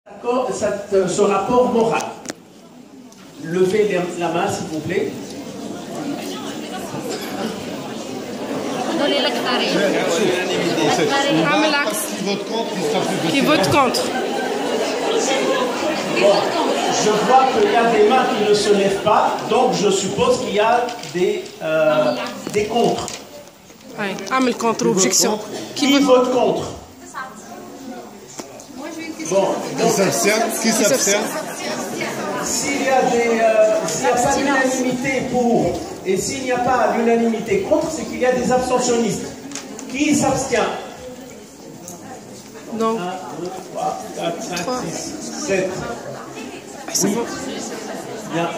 Ce rapport moral. Levez la main, s'il vous plaît. Qui vote contre. Bon, je vois qu'il y a des mains qui ne se lèvent pas, donc je suppose qu'il y a des contre. Oui, contre, objection. Qui vote contre? Bon, qui s'abstient? S'il n'y a pas d'unanimité pour et s'il n'y a pas d'unanimité contre, c'est qu'il y a des abstentionnistes. Qui s'abstient? Donc, 1, 2, 3, 4, 5, 6, 7. Oui. Bien.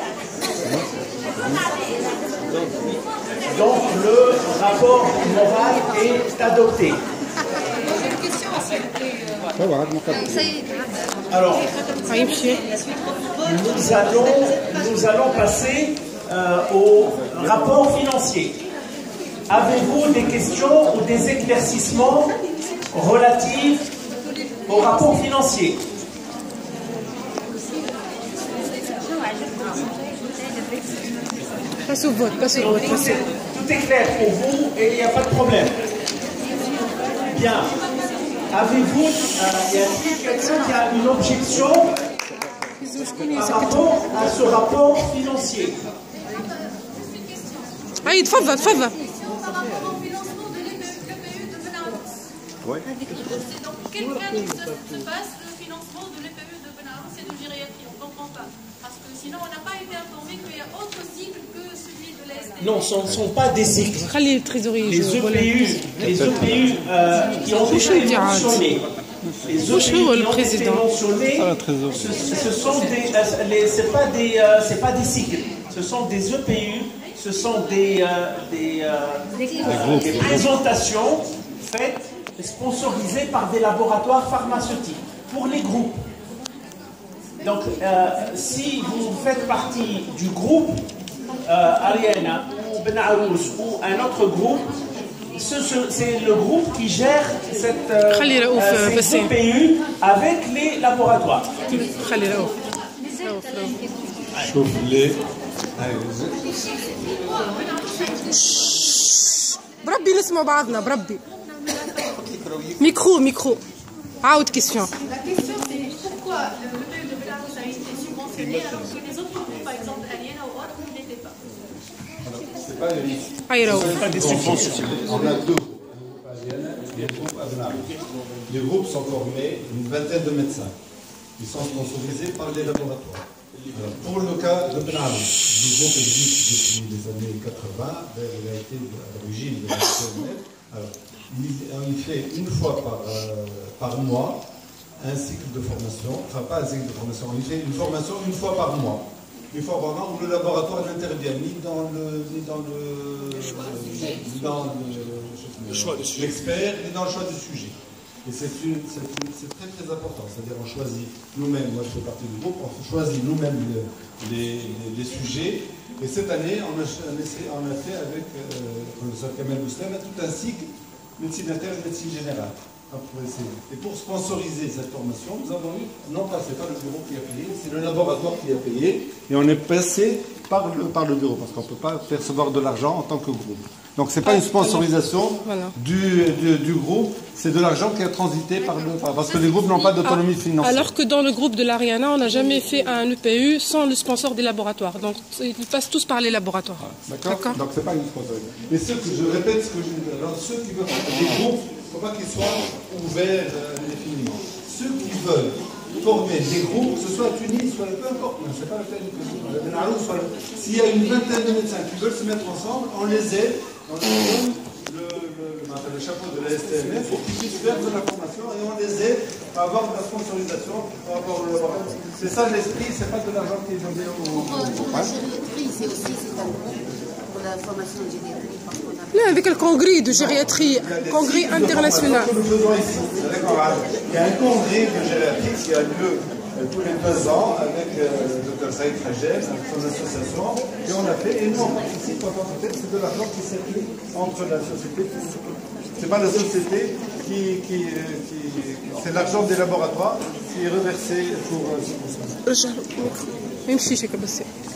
Donc le rapport moral est adopté. Alors, nous allons passer au rapport financier. Avez-vous des questions ou des éclaircissements relatifs au rapport financier? passe au vote, passe au vote. Tout est clair pour vous et il n'y a pas de problème. Bien. Avez-vous, y a-t-il quelqu'un qui a une objection par rapport à ce rapport financier? Oui, تفضل. Par rapport au financement de l'EPE de Benarouz. Oui. Donc, quel cas se passe le financement de l'EPE de Benarouz et de gériatrie? On ne comprend pas. Parce que sinon, on n'a pas été informé qu'il y a autre cycle que celui de l'ASTM. Non, ce ne sont pas des cycles. Les trésoriers. Les EPU qui ont été mentionnés. Les EPU qui ont été mentionnés, ce sont c'est pas des cycles. Ce sont des EPU, ce sont des présentations faites et sponsorisées par des laboratoires pharmaceutiques pour les groupes. Donc, si vous faites partie du groupe Ariana ou Benarouz ou un autre groupe, c'est le groupe qui gère ces EPU avec les laboratoires. بربي نسمع بعضنا بربي. Micro. عاود question. La question c'est pourquoi l'EPE de Benarouz a été subventionné alors que les autres groupes, par exemple Aliena ou autres, ne l'étaient pas. C'est pas des subventions. On a deux groupes, Aliena et le groupe Benarouz. Les groupes sont formés une vingtaine de médecins. Ils sont sponsorisés par les laboratoires. Alors, pour le cas de Benarouz, le groupe existe depuis les années 80, il a été à l'origine de la CNF. Alors, il fait une fois par mois un cycle de formation, enfin pas un cycle de formation, il fait une formation une fois par mois. Une fois par mois où le laboratoire n'intervient ni dans l'expert, ni dans le choix du sujet. Et c'est très très important, c'est-à-dire on choisit nous-mêmes, moi je fais partie du groupe, on choisit nous-mêmes les sujets. Et cette année, on a fait avec le professeur Kamel Bousselem tout un cycle médecine interne et médecine générale. Et pour sponsoriser cette formation, nous avons eu, non pas c'est pas le bureau qui a payé, c'est le laboratoire qui a payé, et on est passé par le bureau, parce qu'on ne peut pas percevoir de l'argent en tant que groupe. Donc ce n'est pas une sponsorisation du groupe, c'est de l'argent qui a transité parce que les groupes n'ont pas d'autonomie financière. Alors que dans le groupe de l'Ariana, on n'a jamais fait un EPU sans le sponsor des laboratoires. Donc ils passent tous par les laboratoires. D'accord. Donc ce n'est pas une sponsorisation. Mais je répète ce que je dis, alors ceux qui veulent faire des groupes, il ne faut pas qu'ils soient ouverts indéfiniment. Ceux qui veulent former des groupes, que ce soit à Tunis, soit peu importe, ce n'est pas la peine que s'il y a une vingtaine de médecins qui veulent se mettre ensemble, on les aide, on leur donne le chapeau de la STMF pour qu'ils puissent faire de la formation et on les aide à avoir de la sponsorisation par rapport au laboratoire. C'est ça l'esprit, c'est pas de l'argent qui est donné au gériatrie, c'est aussi pour la formation de gériatrie. Là, avec le congrès de gériatrie, congrès international. Que nous faisons ici. Il y a un congrès de gériatrie qui a lieu tous les 2 ans avec le Dr Saïd Khagel, avec son association, et on l'a fait, et nous on participe en tant que tel, c'est de l'argent qui circule entre la société, c'est pas la société c'est l'argent des laboratoires qui est reversé pour ce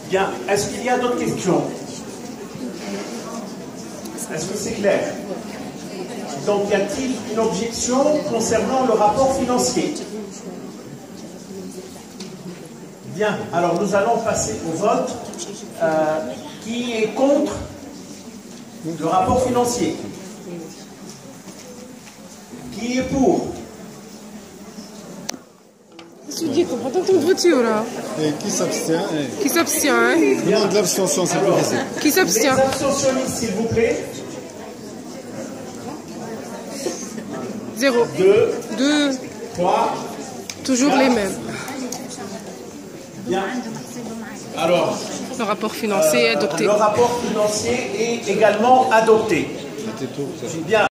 Bien, est-ce qu'il y a d'autres questions? Est-ce que c'est clair? Donc, y a-t-il une objection concernant le rapport financier? Bien, alors nous allons passer au vote. Qui est contre le rapport financier? Qui est pour? Et qui s'abstient? Qui s'abstient, hein? Demande l'abstention, c'est plus facile. Qui s'abstient? Les abstentionnistes, s'il vous plaît. 0. 2, 2. 3. Toujours les mêmes. Bien. Alors, Le rapport financier est adopté. le rapport financier est également adopté. Bien.